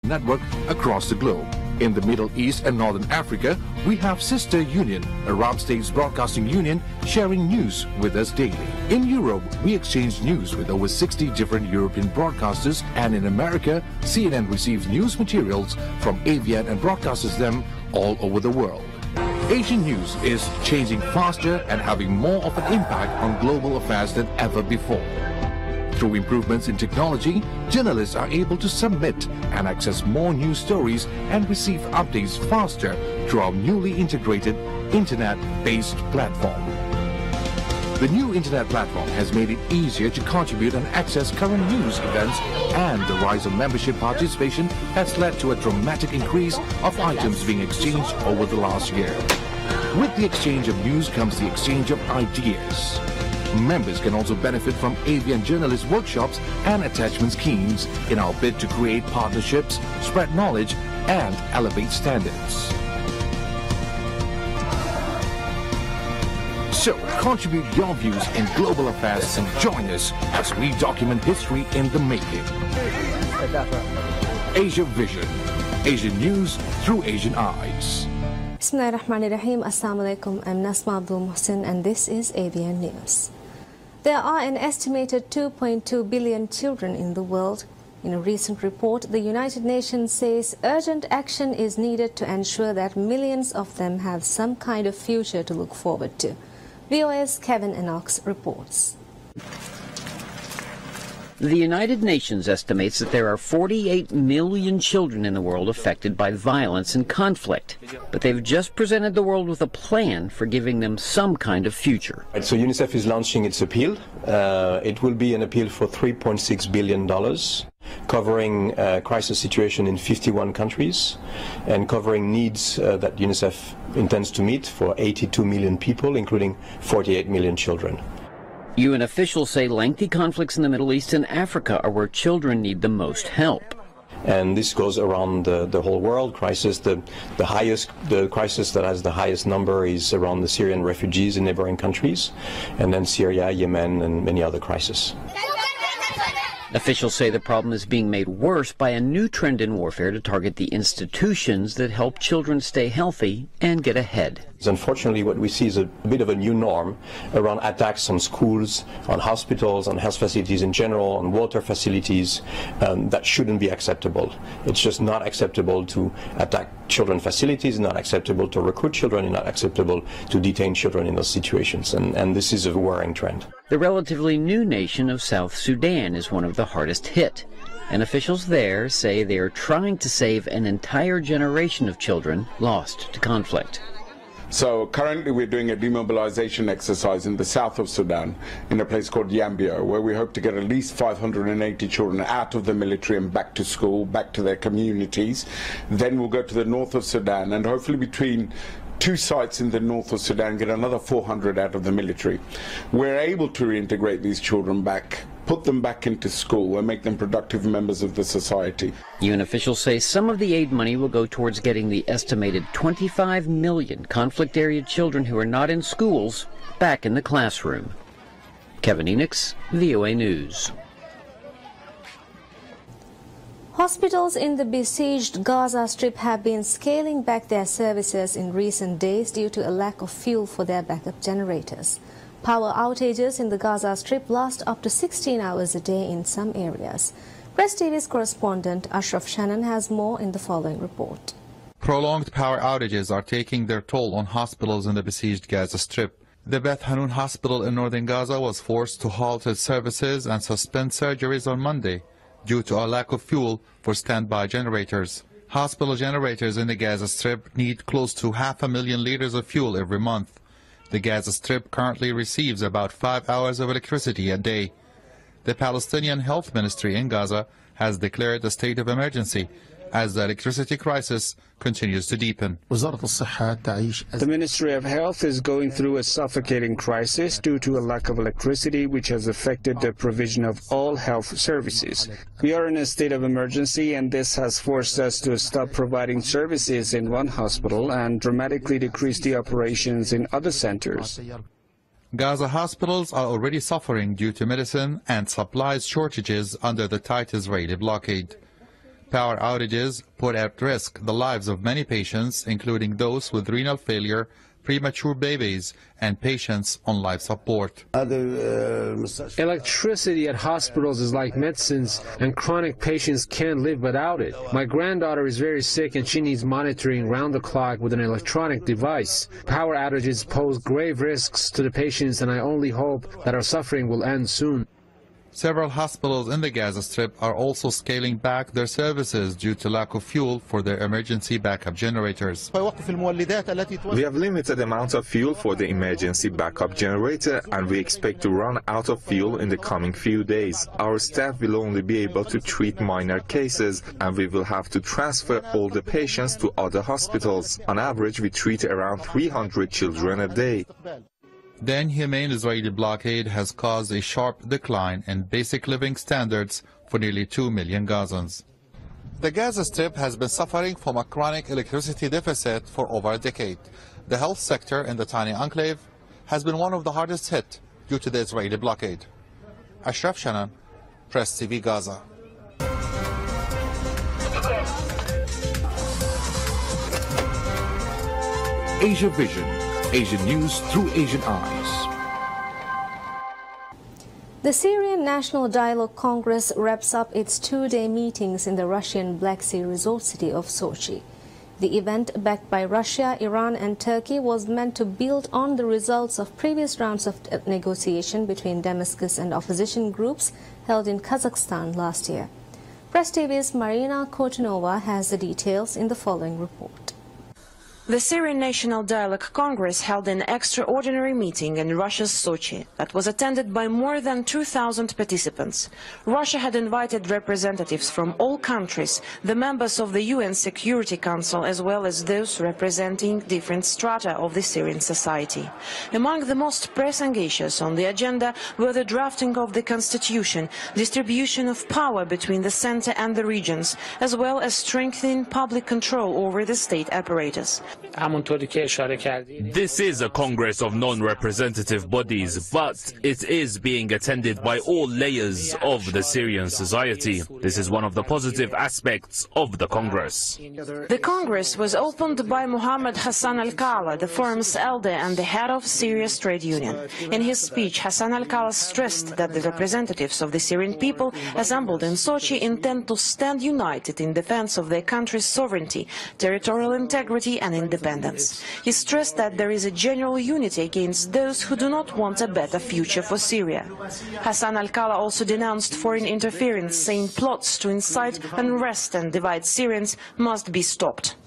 network across the globe. In the Middle East and Northern Africa, we have Sister Union, Arab States Broadcasting Union, sharing news with us daily. In Europe, we exchange news with over 60 different European broadcasters, and in America, CNN receives news materials from AVN and broadcasts them all over the world. Asian news is changing faster and having more of an impact on global affairs than ever before. Through improvements in technology, journalists are able to submit and access more news stories and receive updates faster through our newly integrated internet-based platform. The new internet platform has made it easier to contribute and access current news events, and the rise of membership participation has led to a dramatic increase of items being exchanged over the last year. With the exchange of news comes the exchange of ideas. Members can also benefit from AVN journalist workshops and attachment schemes in our bid to create partnerships, spread knowledge, and elevate standards. So, contribute your views in global affairs and join us as we document history in the making. Asia Vision. Asian news through Asian eyes. Bismillahirrahmanirrahim. Assalamu alaikum. I'm Nasma Abdul Mohsin and this is AVN News. There are an estimated 2.2 billion children in the world. In a recent report, the United Nations says urgent action is needed to ensure that millions of them have some kind of future to look forward to. VOA's Kevin Enox reports. The United Nations estimates that there are 48 million children in the world affected by violence and conflict, but they've just presented the world with a plan for giving them some kind of future. So UNICEF is launching its appeal. It will be an appeal for $3.6 billion, covering crisis situation in 51 countries and covering needs that UNICEF intends to meet for 82 million people, including 48 million children. UN officials say lengthy conflicts in the Middle East and Africa are where children need the most help. And this goes around the whole world. Crisis, the crisis that has the highest number is around the Syrian refugees in neighboring countries, and then Syria, Yemen, and many other crises. Officials say the problem is being made worse by a new trend in warfare to target the institutions that help children stay healthy and get ahead. Unfortunately, what we see is a bit of a new norm around attacks on schools, on hospitals, on health facilities in general, on water facilities. That shouldn't be acceptable. It's just not acceptable to attack children facilities, not acceptable to recruit children, not acceptable to detain children in those situations. And this is a worrying trend. The relatively new nation of South Sudan is one of the hardest hit, and officials there say they are trying to save an entire generation of children lost to conflict. So currently we're doing a demobilization exercise in the south of Sudan in a place called Yambio, where we hope to get at least 580 children out of the military and back to school, back to their communities. Then we'll go to the north of Sudan and hopefully between two sites in the north of Sudan get another 400 out of the military. We're able to reintegrate these children back, put them back into school and make them productive members of the society. UN officials say some of the aid money will go towards getting the estimated 25 million conflict-area children who are not in schools back in the classroom. Kevin Enox, VOA News. Hospitals in the besieged Gaza Strip have been scaling back their services in recent days due to a lack of fuel for their backup generators. Power outages in the Gaza Strip last up to 16 hours a day in some areas. Press TV's correspondent Ashraf Shannon has more in the following report. Prolonged power outages are taking their toll on hospitals in the besieged Gaza Strip. The Beth Hanun Hospital in northern Gaza was forced to halt its services and suspend surgeries on Monday due to a lack of fuel for standby generators. Hospital generators in the Gaza Strip need close to 500,000 liters of fuel every month. The Gaza Strip currently receives about 5 hours of electricity a day. The Palestinian Health Ministry in Gaza has declared a state of emergency as the electricity crisis continues to deepen. The Ministry of Health is going through a suffocating crisis due to a lack of electricity, which has affected the provision of all health services. We are in a state of emergency, and this has forced us to stop providing services in one hospital and dramatically decrease the operations in other centers. Gaza hospitals are already suffering due to medicine and supplies shortages under the tight Israeli blockade. Power outages put at risk the lives of many patients, including those with renal failure, premature babies, and patients on life support. Electricity at hospitals is like medicines, and chronic patients can't live without it. My granddaughter is very sick and she needs monitoring round the clock with an electronic device. Power outages pose grave risks to the patients, and I only hope that our suffering will end soon. Several hospitals in the Gaza Strip are also scaling back their services due to lack of fuel for their emergency backup generators. We have limited amounts of fuel for the emergency backup generator, and we expect to run out of fuel in the coming few days. Our staff will only be able to treat minor cases, and we will have to transfer all the patients to other hospitals. On average, we treat around 300 children a day. The inhumane Israeli blockade has caused a sharp decline in basic living standards for nearly 2 million Gazans. The Gaza Strip has been suffering from a chronic electricity deficit for over a decade. The health sector in the tiny enclave has been one of the hardest hit due to the Israeli blockade. Ashraf Shannon, Press TV Gaza. Asia Vision. Asian news through Asian eyes. The Syrian National Dialogue Congress wraps up its two-day meetings in the Russian Black Sea resort city of Sochi. The event, backed by Russia, Iran and Turkey, was meant to build on the results of previous rounds of negotiation between Damascus and opposition groups held in Kazakhstan last year. Press TV's Marina Kortunova has the details in the following report. The Syrian National Dialogue Congress held an extraordinary meeting in Russia's Sochi that was attended by more than 2,000 participants. Russia had invited representatives from all countries, the members of the UN Security Council, as well as those representing different strata of the Syrian society. Among the most pressing issues on the agenda were the drafting of the constitution, distribution of power between the center and the regions, as well as strengthening public control over the state apparatus. This is a Congress of non-representative bodies, but it is being attended by all layers of the Syrian society. This is one of the positive aspects of the Congress. The Congress was opened by Mohammed Hassan al-Kala, the forum's elder and the head of Syria's trade union. In his speech, Hassan al-Kala stressed that the representatives of the Syrian people assembled in Sochi intend to stand united in defense of their country's sovereignty, territorial integrity and independence. He stressed that there is a general unity against those who do not want a better future for Syria. Hassan al-Kala also denounced foreign interference, saying plots to incite unrest and divide Syrians must be stopped.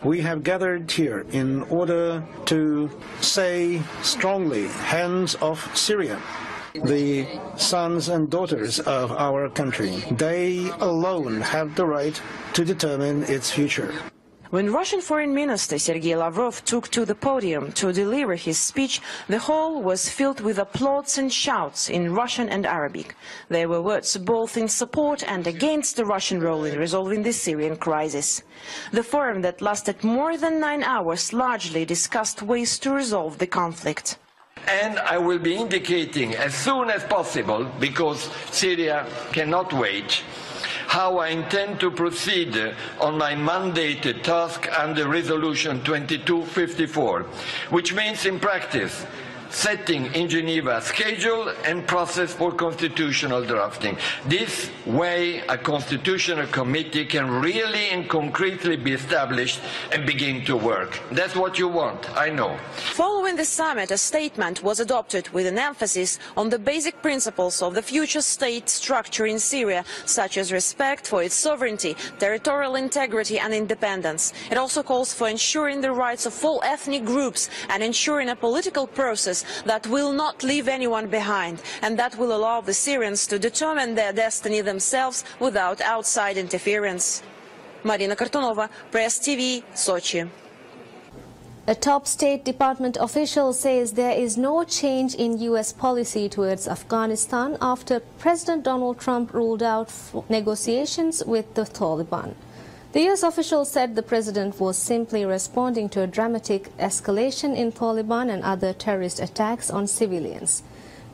We have gathered here in order to say strongly, hands off Syria. The sons and daughters of our country, they alone have the right to determine its future. When Russian Foreign Minister Sergei Lavrov took to the podium to deliver his speech, the hall was filled with applause and shouts in Russian and Arabic. There were words both in support and against the Russian role in resolving the Syrian crisis. The forum that lasted more than 9 hours largely discussed ways to resolve the conflict. And I will be indicating as soon as possible, because Syria cannot wait, how I intend to proceed on my mandated task under Resolution 2254, which means in practice setting in Geneva a schedule and process for constitutional drafting. This way a constitutional committee can really and concretely be established and begin to work. That's what you want, I know. Following the summit, a statement was adopted with an emphasis on the basic principles of the future state structure in Syria, such as respect for its sovereignty, territorial integrity and independence. It also calls for ensuring the rights of all ethnic groups and ensuring a political process that will not leave anyone behind and that will allow the Syrians to determine their destiny themselves without outside interference. Marina Kortunova, Press TV, Sochi. A top State Department official says there is no change in U.S. policy towards Afghanistan after President Donald Trump ruled out negotiations with the Taliban. The U.S. official said the president was simply responding to a dramatic escalation in Taliban and other terrorist attacks on civilians.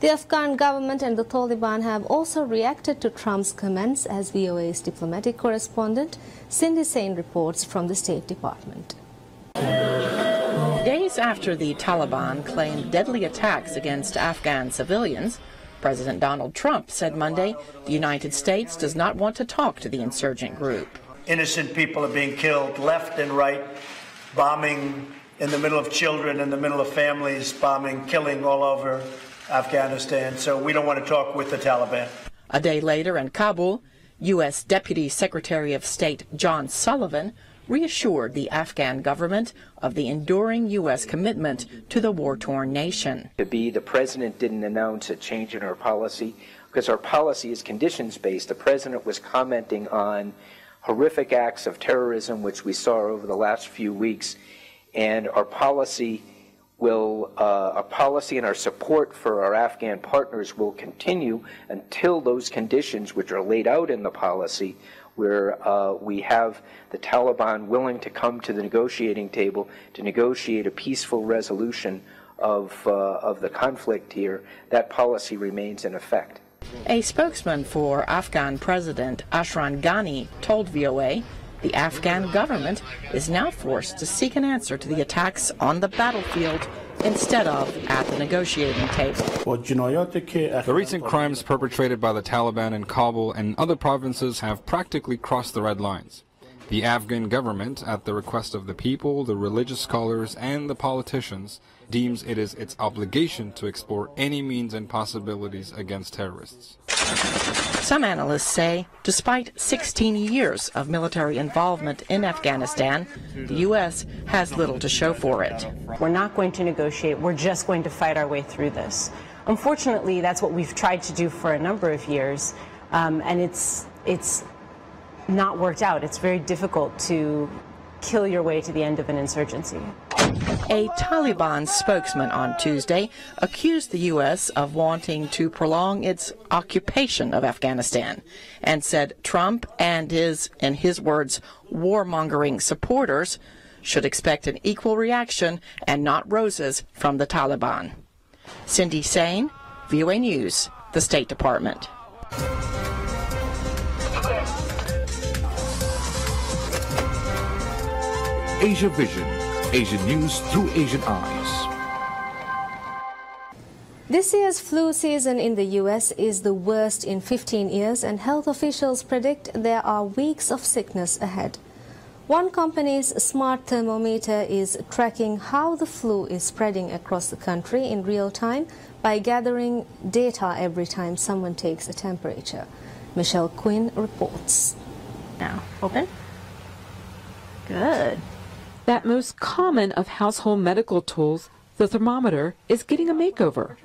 The Afghan government and the Taliban have also reacted to Trump's comments, as VOA's diplomatic correspondent Cindy Sain reports from the State Department. Days after the Taliban claimed deadly attacks against Afghan civilians, President Donald Trump said Monday the United States does not want to talk to the insurgent group. Innocent people are being killed left and right, bombing in the middle of children, in the middle of families, bombing, killing all over Afghanistan. So we don't want to talk with the Taliban. A day later in Kabul, U.S. Deputy Secretary of State John Sullivan reassured the Afghan government of the enduring U.S. commitment to the war-torn nation. The president didn't announce a change in our policy because our policy is conditions-based. The president was commenting on horrific acts of terrorism which we saw over the last few weeks, and our policy and our support for our Afghan partners will continue until those conditions which are laid out in the policy, where we have the Taliban willing to come to the negotiating table to negotiate a peaceful resolution of the conflict here, that policy remains in effect. A spokesman for Afghan President Ashraf Ghani told VOA the Afghan government is now forced to seek an answer to the attacks on the battlefield instead of at the negotiating table. The recent crimes perpetrated by the Taliban in Kabul and other provinces have practically crossed the red lines. The Afghan government, at the request of the people, the religious scholars, and the politicians, deems it is its obligation to explore any means and possibilities against terrorists. Some analysts say, despite 16 years of military involvement in Afghanistan, the U.S. has little to show for it. We're not going to negotiate. We're just going to fight our way through this. Unfortunately, that's what we've tried to do for a number of years, and it's not worked out. It's very difficult to kill your way to the end of an insurgency. A Taliban spokesman on Tuesday accused the U.S. of wanting to prolong its occupation of Afghanistan and said Trump and his, in his words, warmongering supporters should expect an equal reaction and not roses from the Taliban. Cindy Sain, VOA News, the State Department. Asia Vision, Asian news through Asian eyes. This year's flu season in the U.S. is the worst in 15 years, and health officials predict there are weeks of sickness ahead. One company's smart thermometer is tracking how the flu is spreading across the country in real time by gathering data every time someone takes a temperature. Michelle Quinn reports. Now, open. Good. That most common of household medical tools, the thermometer, is getting a makeover.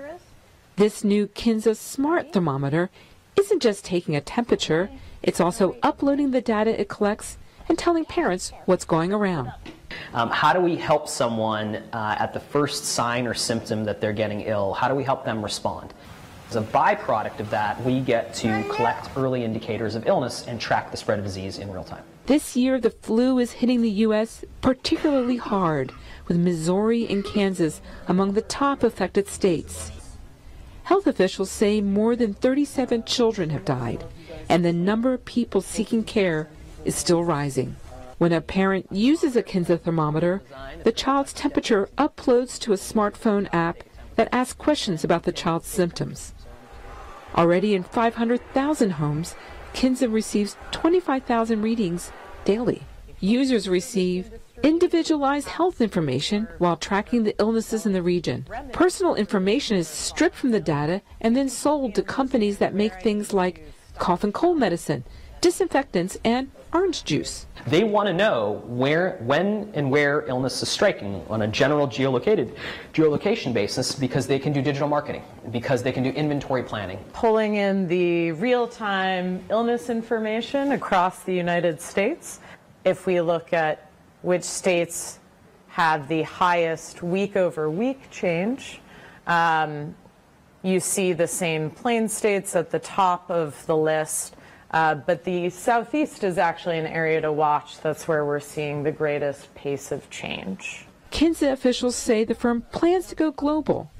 This new Kinza smart thermometer isn't just taking a temperature, it's also uploading the data it collects and telling parents what's going around. How do we help someone at the first sign or symptom that they're getting ill? How do we help them respond? As a byproduct of that, we get to collect early indicators of illness and track the spread of disease in real time. This year, the flu is hitting the U.S. particularly hard, with Missouri and Kansas among the top affected states. Health officials say more than 37 children have died, and the number of people seeking care is still rising. When a parent uses a Kinza thermometer, the child's temperature uploads to a smartphone app that asks questions about the child's symptoms. Already in 500,000 homes, Kinza receives 25,000 readings daily. Users receive individualized health information while tracking the illnesses in the region. Personal information is stripped from the data and then sold to companies that make things like cough and cold medicine, disinfectants, and orange juice. They want to know when and where illness is striking on a general geolocation basis, because they can do digital marketing, because they can do inventory planning. Pulling in the real-time illness information across the United States. If we look at which states have the highest week-over-week change, you see the same plain states at the top of the list. But the Southeast is actually an area to watch. That's where we're seeing the greatest pace of change. Kinza officials say the firm plans to go global.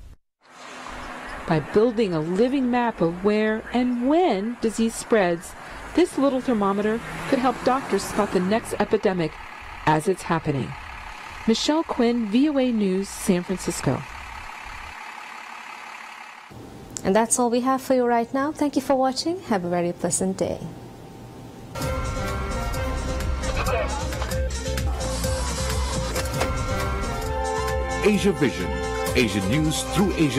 By building a living map of where and when disease spreads, this little thermometer could help doctors spot the next epidemic as it's happening. Michelle Quinn, VOA News, San Francisco. And that's all we have for you right now. Thank you for watching. Have a very pleasant day. Asia Vision, Asian news through Asia.